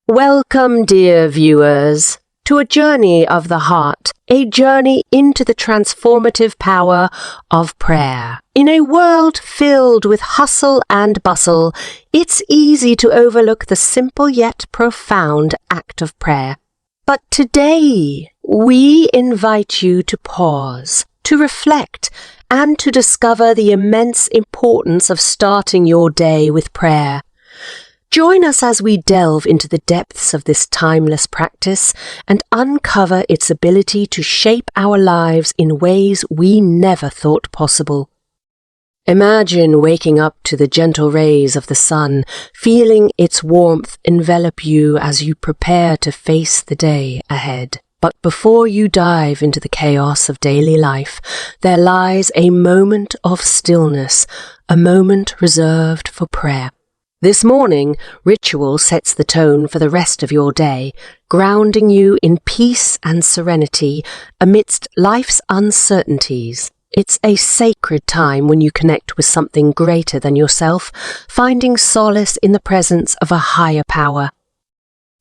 Welcome, dear viewers, to a journey of the heart, a journey into the transformative power of prayer. In a world filled with hustle and bustle, it's easy to overlook the simple yet profound act of prayer. But today, we invite you to pause, to reflect, and to discover the immense importance of starting your day with prayer. Join us as we delve into the depths of this timeless practice and uncover its ability to shape our lives in ways we never thought possible. Imagine waking up to the gentle rays of the sun, feeling its warmth envelop you as you prepare to face the day ahead. But before you dive into the chaos of daily life, there lies a moment of stillness, a moment reserved for prayer. This morning, ritual sets the tone for the rest of your day, grounding you in peace and serenity amidst life's uncertainties. It's a sacred time when you connect with something greater than yourself, finding solace in the presence of a higher power.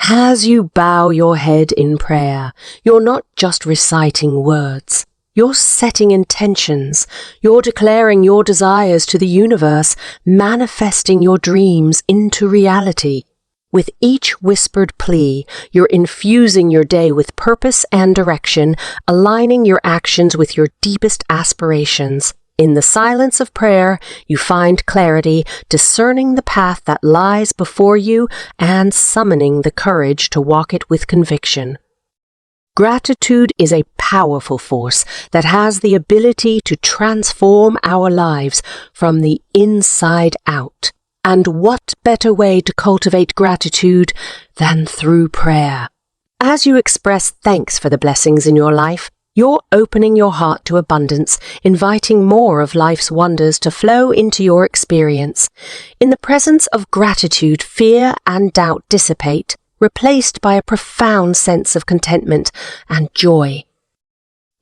As you bow your head in prayer, you're not just reciting words. You're setting intentions. You're declaring your desires to the universe, manifesting your dreams into reality. With each whispered plea, you're infusing your day with purpose and direction, aligning your actions with your deepest aspirations. In the silence of prayer, you find clarity, discerning the path that lies before you and summoning the courage to walk it with conviction. Gratitude is a powerful force that has the ability to transform our lives from the inside out. And what better way to cultivate gratitude than through prayer? As you express thanks for the blessings in your life, you're opening your heart to abundance, inviting more of life's wonders to flow into your experience. In the presence of gratitude, fear and doubt dissipate, replaced by a profound sense of contentment and joy.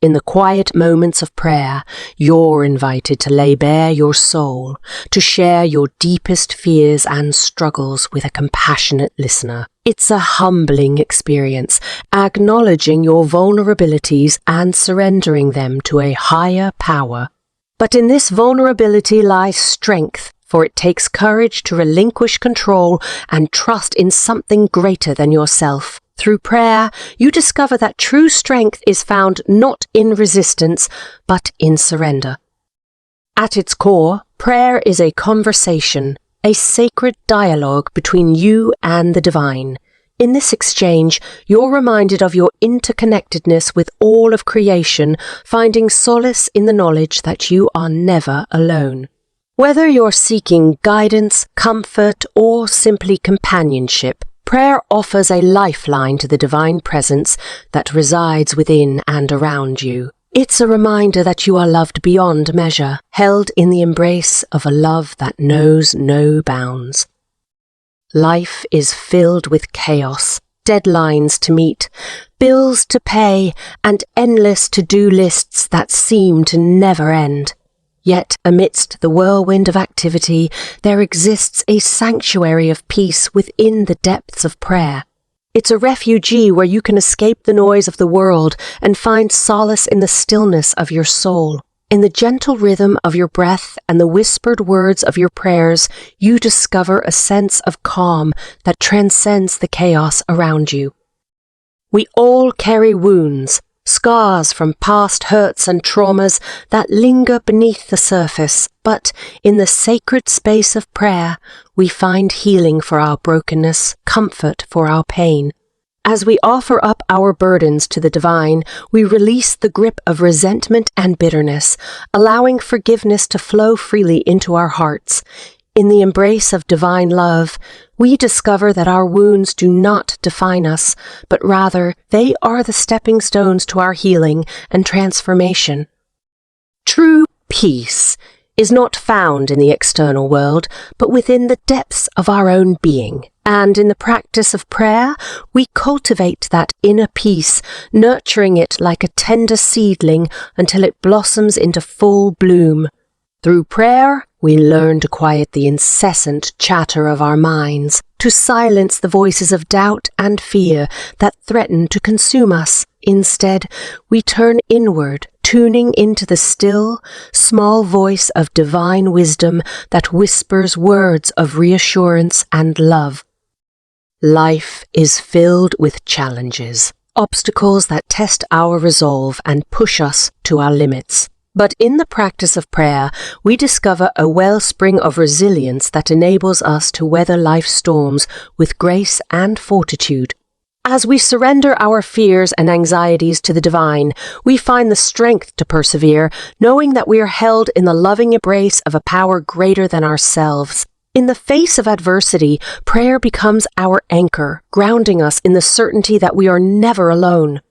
In the quiet moments of prayer, you're invited to lay bare your soul, to share your deepest fears and struggles with a compassionate listener. It's a humbling experience, acknowledging your vulnerabilities and surrendering them to a higher power. But in this vulnerability lies strength, for it takes courage to relinquish control and trust in something greater than yourself. Through prayer, you discover that true strength is found not in resistance, but in surrender. At its core, prayer is a conversation, a sacred dialogue between you and the divine. In this exchange, you're reminded of your interconnectedness with all of creation, finding solace in the knowledge that you are never alone. Whether you're seeking guidance, comfort, or simply companionship, prayer offers a lifeline to the divine presence that resides within and around you. It's a reminder that you are loved beyond measure, held in the embrace of a love that knows no bounds. Life is filled with chaos, deadlines to meet, bills to pay, and endless to-do lists that seem to never end. Yet, amidst the whirlwind of activity, there exists a sanctuary of peace within the depths of prayer. It's a refugee where you can escape the noise of the world and find solace in the stillness of your soul. In the gentle rhythm of your breath and the whispered words of your prayers, you discover a sense of calm that transcends the chaos around you. We all carry wounds, scars from past hurts and traumas that linger beneath the surface, but in the sacred space of prayer, we find healing for our brokenness, comfort for our pain. As we offer up our burdens to the divine, we release the grip of resentment and bitterness, allowing forgiveness to flow freely into our hearts. In the embrace of divine love, we discover that our wounds do not define us, but rather they are the stepping stones to our healing and transformation. True peace is not found in the external world, but within the depths of our own being. And in the practice of prayer, we cultivate that inner peace, nurturing it like a tender seedling until it blossoms into full bloom. Through prayer, we learn to quiet the incessant chatter of our minds, to silence the voices of doubt and fear that threaten to consume us. Instead, we turn inward, tuning into the still, small voice of divine wisdom that whispers words of reassurance and love. Life is filled with challenges, obstacles that test our resolve and push us to our limits. But in the practice of prayer, we discover a wellspring of resilience that enables us to weather life's storms with grace and fortitude. As we surrender our fears and anxieties to the divine, we find the strength to persevere, knowing that we are held in the loving embrace of a power greater than ourselves. In the face of adversity, prayer becomes our anchor, grounding us in the certainty that we are never alone.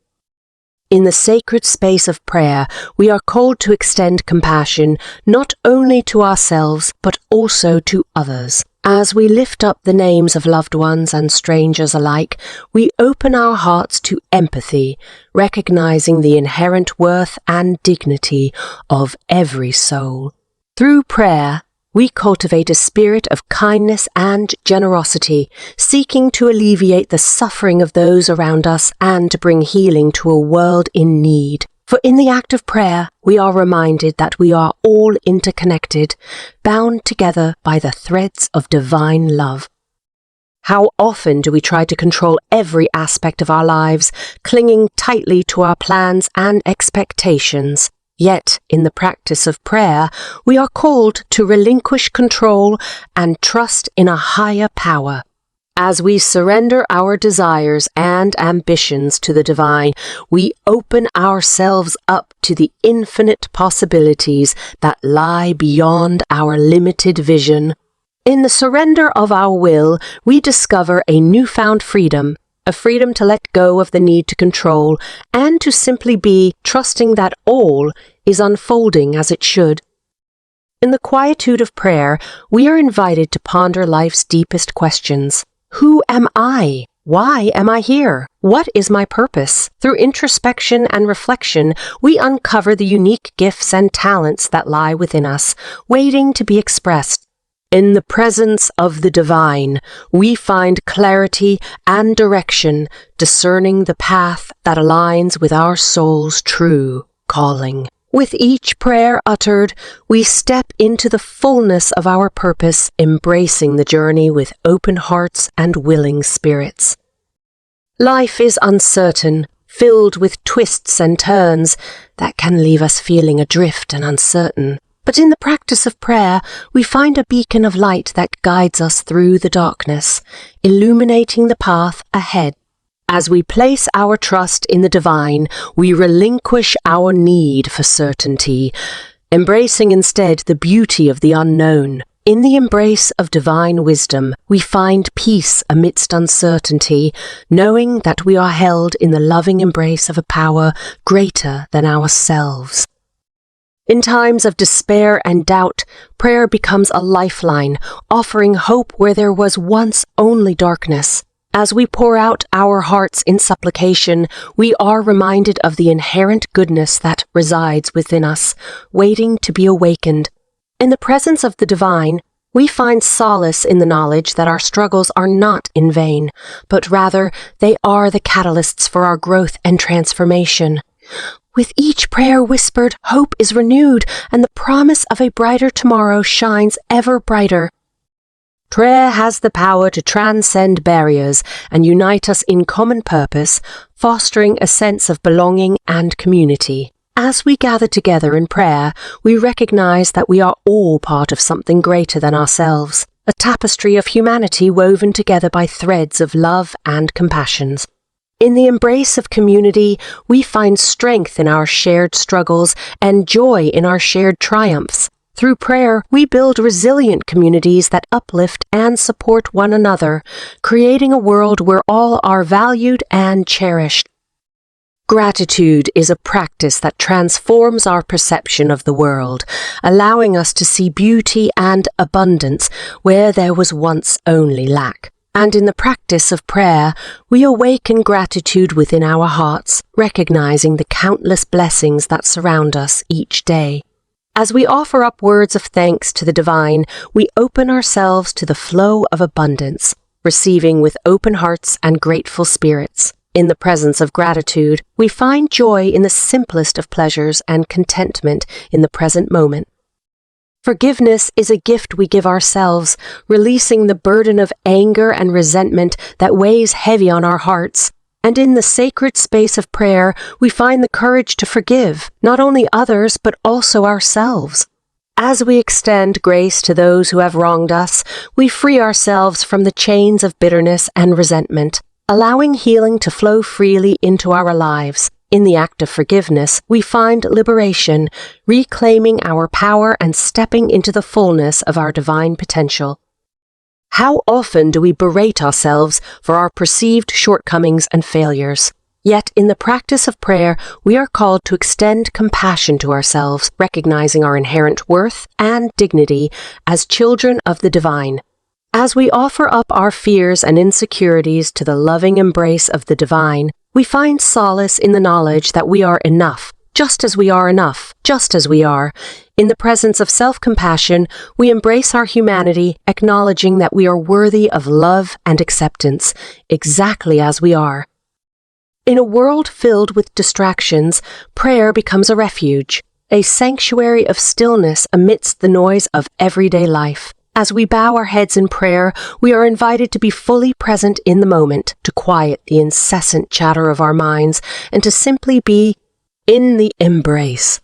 In the sacred space of prayer, we are called to extend compassion not only to ourselves, but also to others. As we lift up the names of loved ones and strangers alike, we open our hearts to empathy, recognizing the inherent worth and dignity of every soul. Through prayer, we cultivate a spirit of kindness and generosity, seeking to alleviate the suffering of those around us and to bring healing to a world in need. For in the act of prayer, we are reminded that we are all interconnected, bound together by the threads of divine love. How often do we try to control every aspect of our lives, clinging tightly to our plans and expectations? Yet, in the practice of prayer, we are called to relinquish control and trust in a higher power. As we surrender our desires and ambitions to the divine, we open ourselves up to the infinite possibilities that lie beyond our limited vision. In the surrender of our will, we discover a newfound freedom, a freedom to let go of the need to control and to simply be, trusting that all is unfolding as it should. In the quietude of prayer, we are invited to ponder life's deepest questions. Who am I? Why am I here? What is my purpose? Through introspection and reflection, we uncover the unique gifts and talents that lie within us, waiting to be expressed. In the presence of the divine, we find clarity and direction, discerning the path that aligns with our soul's true calling. With each prayer uttered, we step into the fullness of our purpose, embracing the journey with open hearts and willing spirits. Life is uncertain, filled with twists and turns that can leave us feeling adrift and uncertain. But in the practice of prayer, we find a beacon of light that guides us through the darkness, illuminating the path ahead. As we place our trust in the divine, we relinquish our need for certainty, embracing instead the beauty of the unknown. In the embrace of divine wisdom, we find peace amidst uncertainty, knowing that we are held in the loving embrace of a power greater than ourselves. In times of despair and doubt, prayer becomes a lifeline, offering hope where there was once only darkness. As we pour out our hearts in supplication, we are reminded of the inherent goodness that resides within us, waiting to be awakened. In the presence of the divine, we find solace in the knowledge that our struggles are not in vain, but rather they are the catalysts for our growth and transformation. With each prayer whispered, hope is renewed, and the promise of a brighter tomorrow shines ever brighter. Prayer has the power to transcend barriers and unite us in common purpose, fostering a sense of belonging and community. As we gather together in prayer, we recognize that we are all part of something greater than ourselves, a tapestry of humanity woven together by threads of love and compassion. In the embrace of community, we find strength in our shared struggles and joy in our shared triumphs. Through prayer, we build resilient communities that uplift and support one another, creating a world where all are valued and cherished. Gratitude is a practice that transforms our perception of the world, allowing us to see beauty and abundance where there was once only lack. And in the practice of prayer, we awaken gratitude within our hearts, recognizing the countless blessings that surround us each day. As we offer up words of thanks to the divine, we open ourselves to the flow of abundance. receiving with open hearts and grateful spirits. In the presence of gratitude, we find joy in the simplest of pleasures and contentment in the present moment. Forgiveness is a gift we give ourselves, releasing the burden of anger and resentment that weighs heavy on our hearts. And in the sacred space of prayer, we find the courage to forgive, not only others, but also ourselves. As we extend grace to those who have wronged us, we free ourselves from the chains of bitterness and resentment, allowing healing to flow freely into our lives. In the act of forgiveness, we find liberation, reclaiming our power and stepping into the fullness of our divine potential. How often do we berate ourselves for our perceived shortcomings and failures? Yet, in the practice of prayer, we are called to extend compassion to ourselves, recognizing our inherent worth and dignity as children of the divine. As we offer up our fears and insecurities to the loving embrace of the divine, we find solace in the knowledge that we are enough, just as we are enough, just as we are. In the presence of self-compassion, we embrace our humanity, acknowledging that we are worthy of love and acceptance, exactly as we are. In a world filled with distractions, prayer becomes a refuge, a sanctuary of stillness amidst the noise of everyday life. As we bow our heads in prayer, we are invited to be fully present in the moment, to quiet the incessant chatter of our minds, and to simply be in the embrace.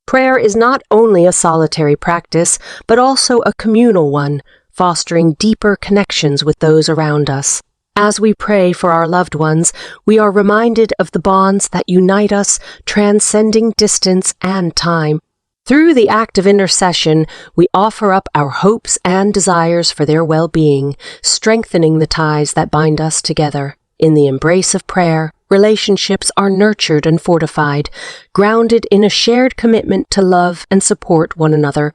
Prayer is not only a solitary practice, but also a communal one, fostering deeper connections with those around us. As we pray for our loved ones, we are reminded of the bonds that unite us, transcending distance and time. Through the act of intercession, we offer up our hopes and desires for their well-being, strengthening the ties that bind us together. In the embrace of prayer, relationships are nurtured and fortified, grounded in a shared commitment to love and support one another.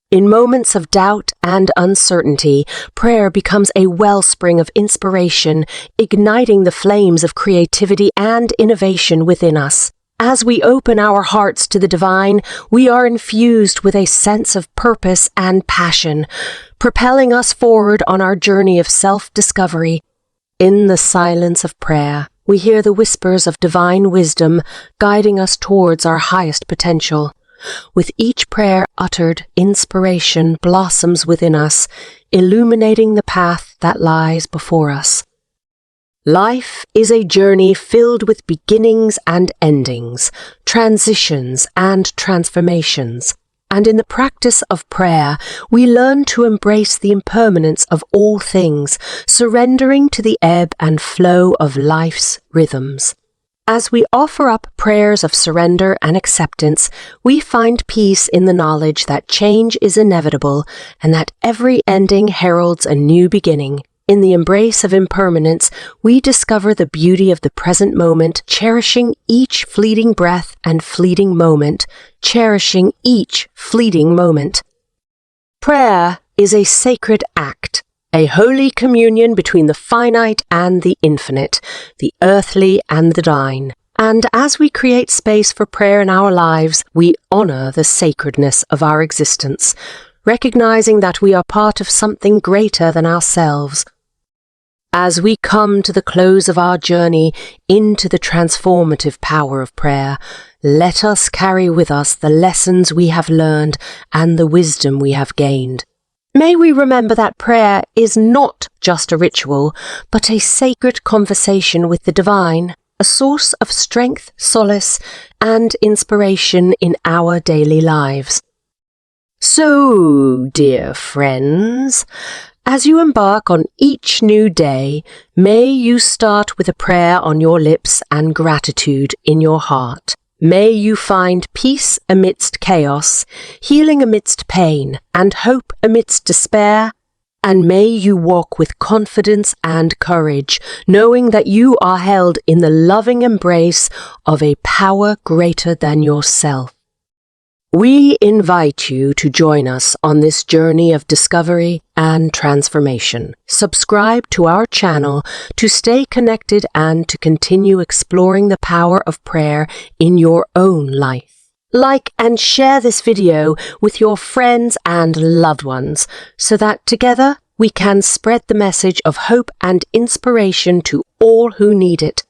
In moments of doubt and uncertainty, prayer becomes a wellspring of inspiration, igniting the flames of creativity and innovation within us. As we open our hearts to the divine, we are infused with a sense of purpose and passion, propelling us forward on our journey of self-discovery. In the silence of prayer, we hear the whispers of divine wisdom guiding us towards our highest potential. With each prayer uttered, inspiration blossoms within us, illuminating the path that lies before us. Life is a journey filled with beginnings and endings, transitions and transformations. And in the practice of prayer, we learn to embrace the impermanence of all things, surrendering to the ebb and flow of life's rhythms. As we offer up prayers of surrender and acceptance, we find peace in the knowledge that change is inevitable and that every ending heralds a new beginning. In the embrace of impermanence, we discover the beauty of the present moment, cherishing each fleeting breath and fleeting moment, cherishing each fleeting moment. Prayer is a sacred act, a holy communion between the finite and the infinite, the earthly and the divine. And as we create space for prayer in our lives, we honor the sacredness of our existence, recognizing that we are part of something greater than ourselves. As we come to the close of our journey into the transformative power of prayer, let us carry with us the lessons we have learned and the wisdom we have gained. May we remember that prayer is not just a ritual, but a sacred conversation with the divine, a source of strength, solace, and inspiration in our daily lives. So, dear friends, as you embark on each new day, may you start with a prayer on your lips and gratitude in your heart. May you find peace amidst chaos, healing amidst pain, and hope amidst despair. And may you walk with confidence and courage, knowing that you are held in the loving embrace of a power greater than yourself. We invite you to join us on this journey of discovery and transformation. Subscribe to our channel to stay connected and to continue exploring the power of prayer in your own life. Like and share this video with your friends and loved ones so that together we can spread the message of hope and inspiration to all who need it.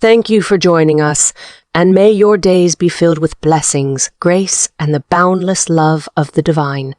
Thank you for joining us, and may your days be filled with blessings, grace, and the boundless love of the divine.